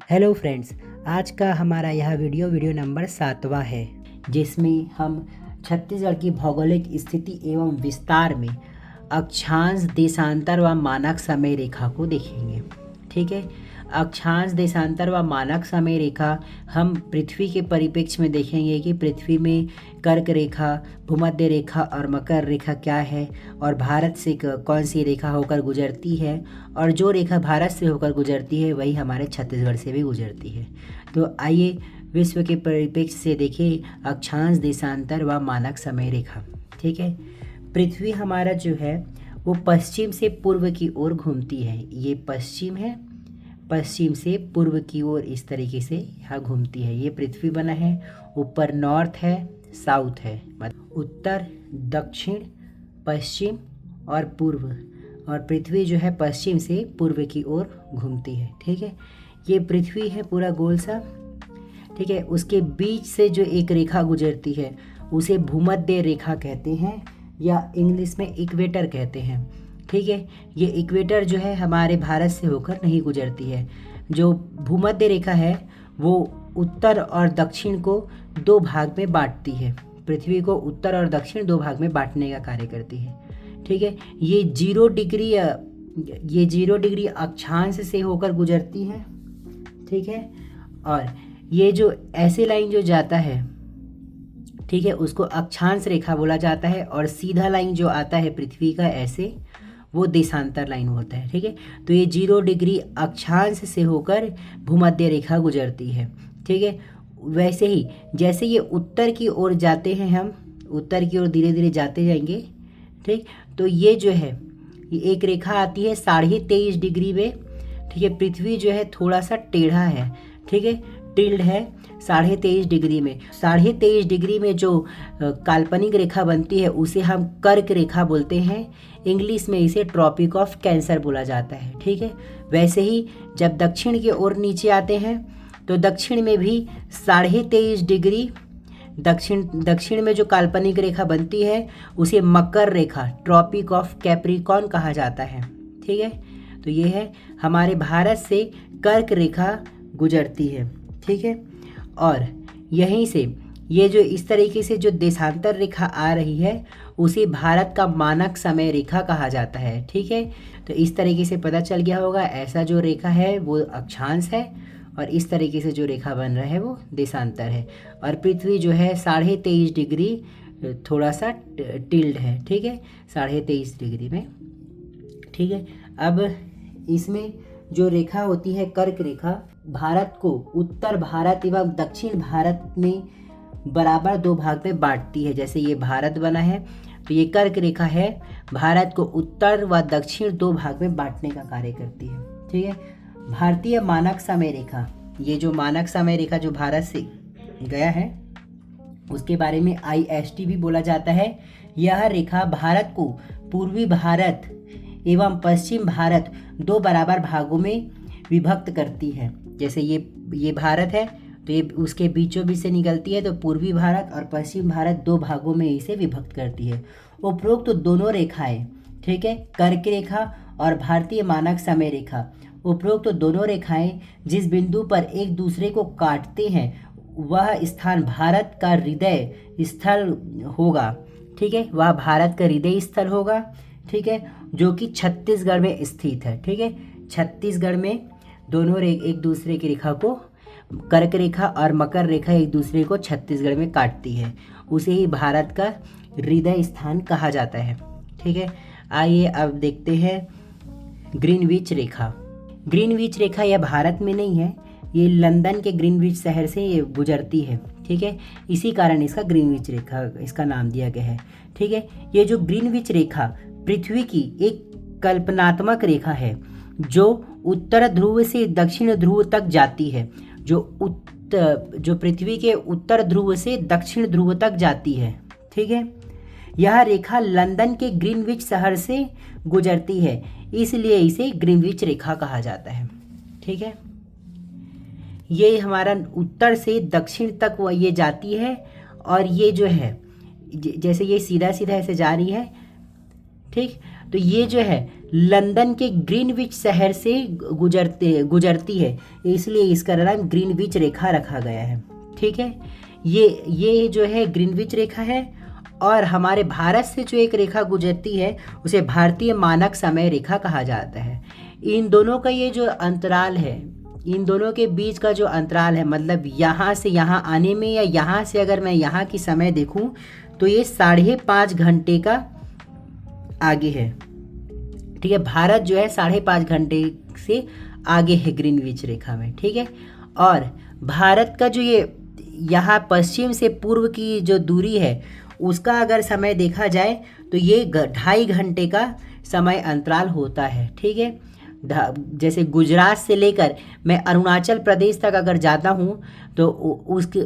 Hello friends, आज का हमारा यह वीडियो नंबर 7वां है, जिसमें हम छत्तीसगढ़ की भौगोलिक स्थिति एवं विस्तार में अक्षांश देशांतर व मानक समय रेखा को देखेंगे। ठीक है, अक्षांश देशांतर व मानक समय रेखा हम पृथ्वी के परिप्रेक्ष्य में देखेंगे कि पृथ्वी में कर्क रेखा, भूमध्य रेखा और मकर रेखा क्या है और भारत से कौन सी रेखा होकर गुजरती है, और जो रेखा भारत से होकर गुजरती है वही हमारे छत्तीसगढ़ से भी गुजरती है। तो आइए विश्व के परिप्रेक्ष्य से देखें अक्षांश देशांतर व मानक समय रेखा। ठीक है, पृथ्वी हमारा जो है वो पश्चिम से पूर्व की ओर घूमती है। ये पश्चिम है, पश्चिम से पूर्व की ओर इस तरीके से यहाँ घूमती है। ये पृथ्वी बना है, ऊपर नॉर्थ है, साउथ है, मतलब उत्तर, दक्षिण, पश्चिम और पूर्व, और पृथ्वी जो है पश्चिम से पूर्व की ओर घूमती है। ठीक है, ये पृथ्वी है पूरा गोल सा। ठीक है, उसके बीच से जो एक रेखा गुजरती है उसे भूमध्य रेखा कहते हैं, या इंग्लिश में इक्वेटर कहते हैं। ठीक है, ये इक्वेटर जो है हमारे भारत से होकर नहीं गुजरती है। जो भूमध्य रेखा है वो उत्तर और दक्षिण को दो भाग में बांटती है। पृथ्वी को उत्तर और दक्षिण दो भाग में बांटने का कार्य करती है। ठीक है, ये 0 डिग्री अक्षांश से होकर गुजरती है। ठीक है, और ये जो ऐसे लाइन जो जाता है, ठीक है, उसको अक्षांश रेखा बोला जाता है, और सीधा लाइन जो आता है पृथ्वी का ऐसे, वो देशांतर लाइन होता है। ठीक है, तो ये 0 डिग्री अक्षांश से होकर भूमध्य रेखा गुजरती है। ठीक है, वैसे ही जैसे ये उत्तर की ओर जाते हैं, हम उत्तर की ओर धीरे धीरे जाते जाएंगे। ठीक, तो ये जो है ये एक रेखा आती है 23.5 डिग्री में। ठीक है, पृथ्वी जो है थोड़ा सा टेढ़ा है। ठीक है, टिल्ड है 23.5 डिग्री में। 23.5 डिग्री में जो काल्पनिक रेखा बनती है उसे हम कर्क रेखा बोलते हैं। इंग्लिश में इसे ट्रॉपिक ऑफ कैंसर बोला जाता है। ठीक है, वैसे ही जब दक्षिण की ओर नीचे आते हैं तो दक्षिण में भी 23.5 डिग्री दक्षिण में जो काल्पनिक रेखा बनती है उसे मकर रेखा, ट्रॉपिक ऑफ कैप्रिकॉर्न कहा जाता है। ठीक है, तो ये है हमारे भारत से कर्क रेखा गुजरती है। ठीक है, और यहीं से ये जो इस तरीके से जो देशांतर रेखा आ रही है उसे भारत का मानक समय रेखा कहा जाता है। ठीक है, तो इस तरीके से पता चल गया होगा, ऐसा जो रेखा है वो अक्षांश है और इस तरीके से जो रेखा बन रहा है वो देशांतर है, और पृथ्वी जो है 23.5 डिग्री थोड़ा सा टिल्ड है। ठीक है, 23.5 डिग्री में। ठीक है, अब इसमें जो रेखा होती है कर्क रेखा, भारत को उत्तर भारत एवं दक्षिण भारत में बराबर दो भाग में बांटती है। जैसे ये भारत बना है तो ये कर्क रेखा है, भारत को उत्तर व दक्षिण दो भाग में बांटने का कार्य करती है। ठीक है, भारतीय मानक समय रेखा, ये जो मानक समय रेखा जो भारत से गया है उसके बारे में IST भी बोला जाता है। यह रेखा भारत को पूर्वी भारत एवं पश्चिम भारत दो बराबर भागों में विभक्त करती है। जैसे ये भारत है तो ये उसके बीचों बीच से निकलती है, तो पूर्वी भारत और पश्चिम भारत दो भागों में इसे विभक्त करती है। उपरोक्त तो दोनों रेखाएं, ठीक है, कर्क रेखा और भारतीय मानक समय रेखा, उपरोक्त तो दोनों रेखाएं जिस बिंदु पर एक दूसरे को काटते हैं वह स्थान भारत का हृदय स्थल होगा। ठीक है, वह भारत का हृदय स्थल होगा। ठीक है, जो कि छत्तीसगढ़ में स्थित है। ठीक है, छत्तीसगढ़ में दोनों एक दूसरे की रेखा को, कर्क रेखा और मकर रेखा एक दूसरे को छत्तीसगढ़ में काटती है, उसे ही भारत का हृदय स्थान कहा जाता है। ठीक है, आइए अब देखते हैं ग्रीनविच रेखा। ग्रीनविच रेखा यह भारत में नहीं है, ये लंदन के ग्रीनविच शहर से ये गुजरती है। ठीक है, इसी कारण इसका ग्रीनविच रेखा इसका नाम दिया गया है। ठीक है, ये जो ग्रीनविच रेखा पृथ्वी की एक कल्पनात्मक रेखा है जो उत्तर ध्रुव से दक्षिण ध्रुव तक जाती है, जो पृथ्वी के उत्तर ध्रुव से दक्षिण ध्रुव तक जाती है। ठीक है, यह रेखा लंदन के ग्रीनविच शहर से गुजरती है, इसलिए इसे ग्रीनविच रेखा कहा जाता है। ठीक है, ये हमारा उत्तर से दक्षिण तक वो ये जाती है, और ये जो है जैसे ये सीधा सीधा ऐसे जा रही है। ठीक, तो ये जो है लंदन के ग्रीनविच शहर से गुजरती है, इसलिए इसका नाम ग्रीनविच रेखा रखा गया है। ठीक है, ये जो है ग्रीनविच रेखा है। और हमारे भारत से जो एक रेखा गुजरती है उसे भारतीय मानक समय रेखा कहा जाता है। इन दोनों का ये जो अंतराल है, इन दोनों के बीच का जो अंतराल है, मतलब यहाँ से यहाँ आने में या यहाँ से अगर मैं यहाँ की समय देखूँ तो ये 5.5 घंटे का आगे है। ठीक है, भारत जो है 5.5 घंटे से आगे है ग्रीनविच रेखा में। ठीक है, और भारत का जो ये यहाँ पश्चिम से पूर्व की जो दूरी है उसका अगर समय देखा जाए तो ये 2.5 घंटे का समय अंतराल होता है। ठीक है, जैसे गुजरात से लेकर मैं अरुणाचल प्रदेश तक अगर जाता हूँ तो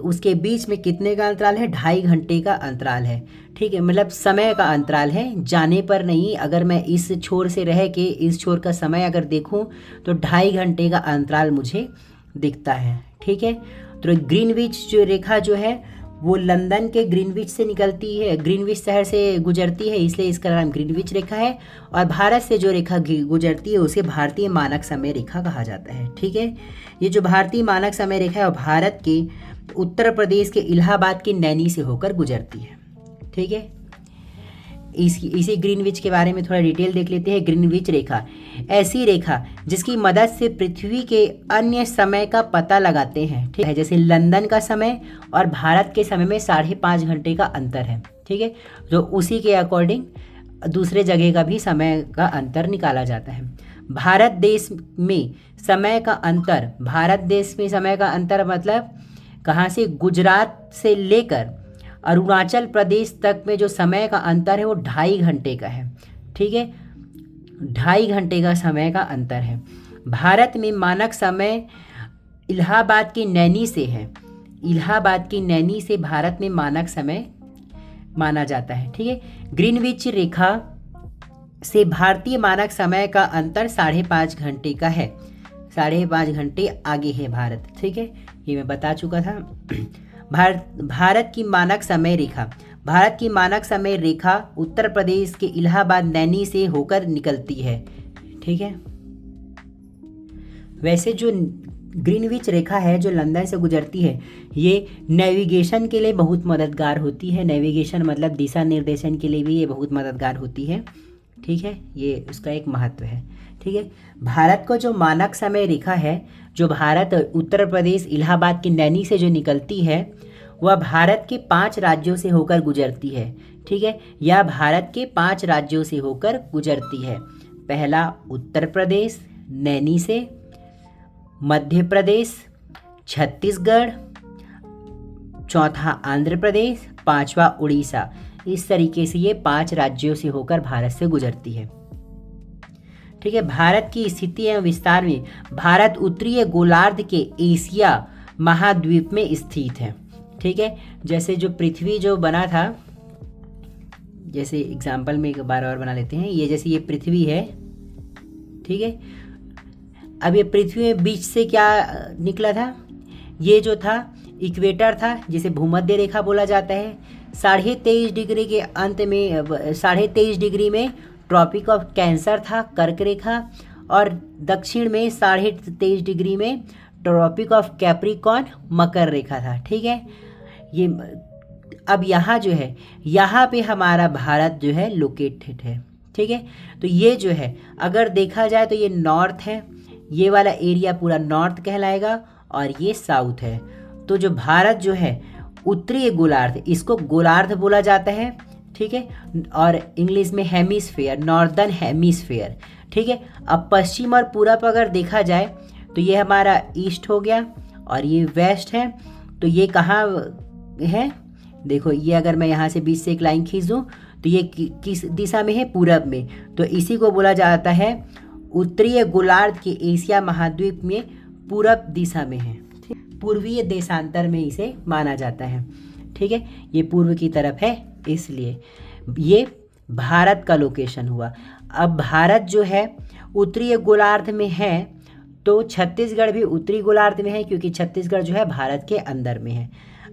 उसके बीच में कितने का अंतराल है? 2.5 घंटे का अंतराल है। ठीक है, मतलब समय का अंतराल है, जाने पर नहीं। अगर मैं इस छोर से रह के इस छोर का समय अगर देखूँ तो 2.5 घंटे का अंतराल मुझे दिखता है। ठीक है, तो ग्रीनविच जो रेखा जो है वो लंदन के ग्रीनविच से निकलती है, ग्रीनविच शहर से गुजरती है, इसलिए इसका नाम ग्रीनविच रेखा है। और भारत से जो रेखा गुजरती है उसे भारतीय मानक समय रेखा कहा जाता है। ठीक है, ये जो भारतीय मानक समय रेखा है वो भारत के उत्तर प्रदेश के इलाहाबाद के नैनी से होकर गुजरती है। ठीक है, इसी ग्रीनविच के बारे में थोड़ा डिटेल देख लेते हैं। ग्रीनविच रेखा ऐसी रेखा जिसकी मदद से पृथ्वी के अन्य समय का पता लगाते हैं। ठीक है, जैसे लंदन का समय और भारत के समय में 5.5 घंटे का अंतर है। ठीक है, तो उसी के अकॉर्डिंग दूसरे जगह का भी समय का अंतर निकाला जाता है। भारत देश में समय का अंतर, भारत देश में समय का अंतर मतलब कहाँ से? गुजरात से लेकर अरुणाचल प्रदेश तक में जो समय का अंतर है वो 2.5 घंटे का है। ठीक है, 2.5 घंटे का समय का अंतर है। भारत में मानक समय इलाहाबाद की नैनी से है, इलाहाबाद की नैनी से भारत में मानक समय माना जाता है। ठीक है, ग्रीनविच रेखा से भारतीय मानक समय का अंतर 5.5 घंटे का है, 5.5 घंटे आगे है भारत। ठीक है, ये मैं बता चुका था। भारत की मानक समय रेखा, भारत की मानक समय रेखा उत्तर प्रदेश के इलाहाबाद नैनी से होकर निकलती है। ठीक है, वैसे जो ग्रीनविच रेखा है जो लंदन से गुजरती है ये नेविगेशन के लिए बहुत मददगार होती है। नेविगेशन मतलब दिशा निर्देशन के लिए भी ये बहुत मददगार होती है। ठीक है, ये उसका एक महत्व है। ठीक है, भारत को जो मानक समय रेखा है जो भारत उत्तर प्रदेश इलाहाबाद की नैनी से जो निकलती है वह भारत के 5 राज्यों से होकर गुजरती है। ठीक है, यह भारत के 5 राज्यों से होकर गुजरती है। पहला उत्तर प्रदेश नैनी से, मध्य प्रदेश, छत्तीसगढ़, चौथा आंध्र प्रदेश, 5वां उड़ीसा। इस तरीके से ये 5 राज्यों से होकर भारत से गुजरती है। ठीक है, भारत की स्थिति एवं विस्तार में भारत उत्तरीय गोलार्ध के एशिया महाद्वीप में स्थित है। ठीक है, जैसे जो पृथ्वी जो बना था, जैसे एग्जाम्पल में एक बार और बना लेते हैं। ये जैसे ये पृथ्वी है। ठीक है, अब ये पृथ्वी में बीच से क्या निकला था? ये जो था इक्वेटर था जिसे भूमध्य रेखा बोला जाता है। 23.5 डिग्री के अंत में 23.5 डिग्री में ट्रॉपिक ऑफ कैंसर था, कर्क रेखा, और दक्षिण में 23.5 डिग्री में ट्रॉपिक ऑफ कैप्रिकॉर्न, मकर रेखा था। ठीक है, ये अब यहाँ जो है यहाँ पे हमारा भारत जो है लोकेटेड है। ठीक है, तो ये जो है अगर देखा जाए तो ये नॉर्थ है, ये वाला एरिया पूरा नॉर्थ कहलाएगा, और ये साउथ है। तो जो भारत जो है उत्तरी गोलार्ध, इसको गोलार्ध बोला जाता है। ठीक है, और इंग्लिश में हेमिस्फेयर, नॉर्दर्न हेमिस्फेयर। ठीक है, अब पश्चिम और पूरब अगर देखा जाए तो ये हमारा ईस्ट हो गया और ये वेस्ट है। तो ये कहाँ है? देखो, ये अगर मैं यहाँ से बीच से एक लाइन खींच दूँ तो ये किस दिशा में है? पूरब में। तो इसी को बोला जाता है उत्तरीय गोलार्ध के एशिया महाद्वीप में पूरब दिशा में है। पूर्वीय देशांतर में इसे माना जाता है। ठीक है, ये पूर्व की तरफ है, इसलिए ये भारत का लोकेशन हुआ। अब भारत जो है उत्तरीय गोलार्ध में है तो छत्तीसगढ़ भी उत्तरी गोलार्ध में है, क्योंकि छत्तीसगढ़ जो है भारत के अंदर में है।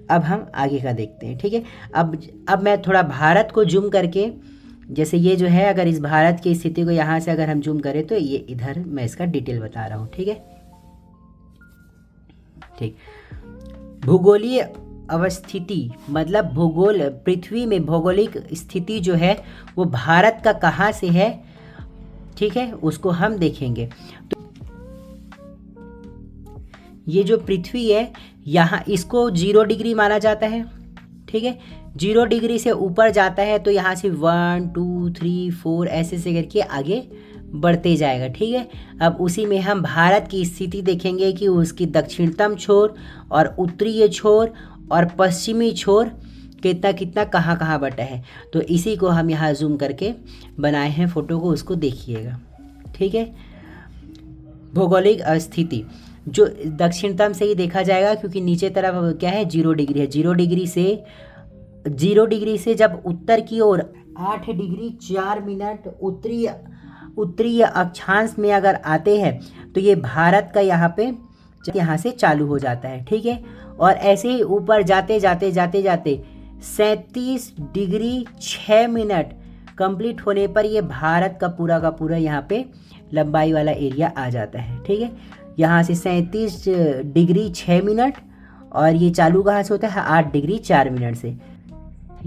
अब हम आगे का देखते हैं। ठीक है, अब मैं थोड़ा भारत को जूम करके जैसे ये जो है, अगर इस भारत की स्थिति को यहाँ से अगर हम जूम करें तो ये इधर मैं इसका डिटेल बता रहा हूँ। ठीक है, ठीक। भूगोलीय अवस्थिति मतलब भूगोल, पृथ्वी में भौगोलिक स्थिति जो है वो भारत का कहाँ से है, ठीक है, उसको हम देखेंगे। तो ये जो पृथ्वी है यहाँ, इसको 0 डिग्री माना जाता है। ठीक है, 0 डिग्री से ऊपर जाता है तो यहाँ से 1 2 3 4 ऐसे से करके आगे बढ़ते जाएगा। ठीक है, अब उसी में हम भारत की स्थिति देखेंगे कि उसकी दक्षिणतम छोर और उत्तरीय छोर और पश्चिमी छोर कितना कितना कहाँ कहाँ बटा है। तो इसी को हम यहाँ जूम करके बनाए हैं फोटो को, उसको देखिएगा। ठीक है, भौगोलिक स्थिति जो दक्षिणतम से ही देखा जाएगा, क्योंकि नीचे तरफ क्या है 0 डिग्री है। 0 डिग्री से जब उत्तर की ओर 8 डिग्री 4 मिनट उत्तरीय अक्षांश में अगर आते हैं तो ये भारत का यहाँ से चालू हो जाता है। ठीक है, और ऐसे ही ऊपर जाते जाते 37 डिग्री 6 मिनट कंप्लीट होने पर ये भारत का पूरा यहाँ पे लंबाई वाला एरिया आ जाता है। ठीक है, यहाँ से 37 डिग्री 6 मिनट और ये चालू कहाँ से होता है 8 डिग्री 4 मिनट से।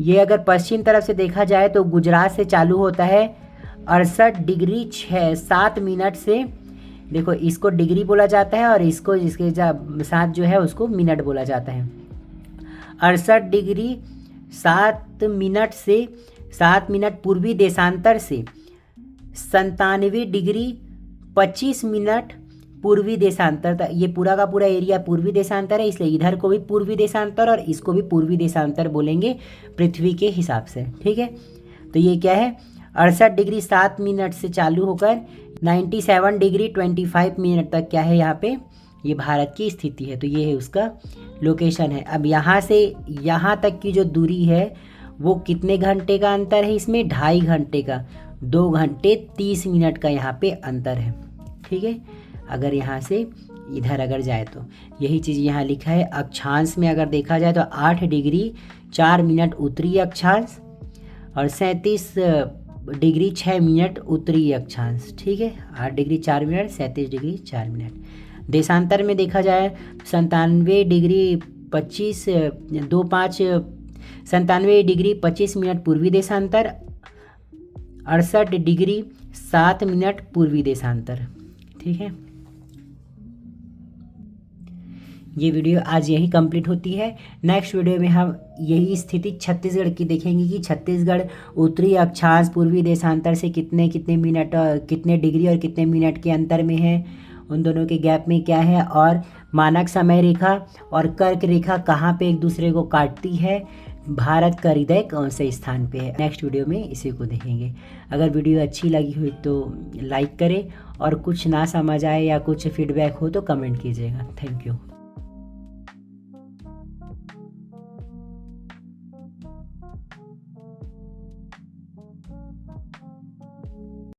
ये अगर पश्चिम तरफ से देखा जाए तो गुजरात से चालू होता है 68 डिग्री 7 मिनट से। देखो, इसको डिग्री बोला जाता है और इसको इसके साथ जो है उसको मिनट बोला जाता है। 68 डिग्री 7 मिनट से 7 मिनट पूर्वी देशांतर से 97 डिग्री 25 मिनट पूर्वी देशांतर तक। ये पूरा का पूरा एरिया पूर्वी देशांतर है, इसलिए इधर को भी पूर्वी देशांतर और इसको भी पूर्वी देशांतर बोलेंगे पृथ्वी के हिसाब से। ठीक है, तो ये क्या है 68 डिग्री 7 मिनट से चालू होकर 97 डिग्री 25 मिनट तक क्या है यहाँ पे ये भारत की स्थिति है। तो ये है उसका लोकेशन है। अब यहाँ से यहाँ तक की जो दूरी है वो कितने घंटे का अंतर है इसमें, 2.5 घंटे का, 2 घंटे 30 मिनट का यहाँ पे अंतर है। ठीक है, अगर यहाँ से इधर अगर जाए तो यही चीज़ यहाँ लिखा है। अक्षांश में अगर देखा जाए तो 8 डिग्री 4 मिनट उत्तरी अक्षांश और 37 डिग्री 6 मिनट उत्तरी अक्षांश। ठीक है, 8 डिग्री 4 मिनट 37 डिग्री 4 मिनट। देशांतर में देखा जाए 97 डिग्री 25 मिनट पूर्वी देशांतर, 68 डिग्री 7 मिनट पूर्वी देशांतर। ठीक है, ये वीडियो आज यही कंप्लीट होती है। नेक्स्ट वीडियो में हम यही स्थिति छत्तीसगढ़ की देखेंगे कि छत्तीसगढ़ उत्तरी अक्षांश पूर्वी देशांतर से कितने मिनट, कितने डिग्री और कितने मिनट के अंतर में है, उन दोनों के गैप में क्या है, और मानक समय रेखा और कर्क रेखा कहाँ पे एक दूसरे को काटती है, भारत का हृदय कौन से स्थान पे है। नेक्स्ट वीडियो में इसी को देखेंगे। अगर वीडियो अच्छी लगी हुई तो लाइक करें और कुछ ना समझ आए या कुछ फीडबैक हो तो कमेंट कीजिएगा। Thank you.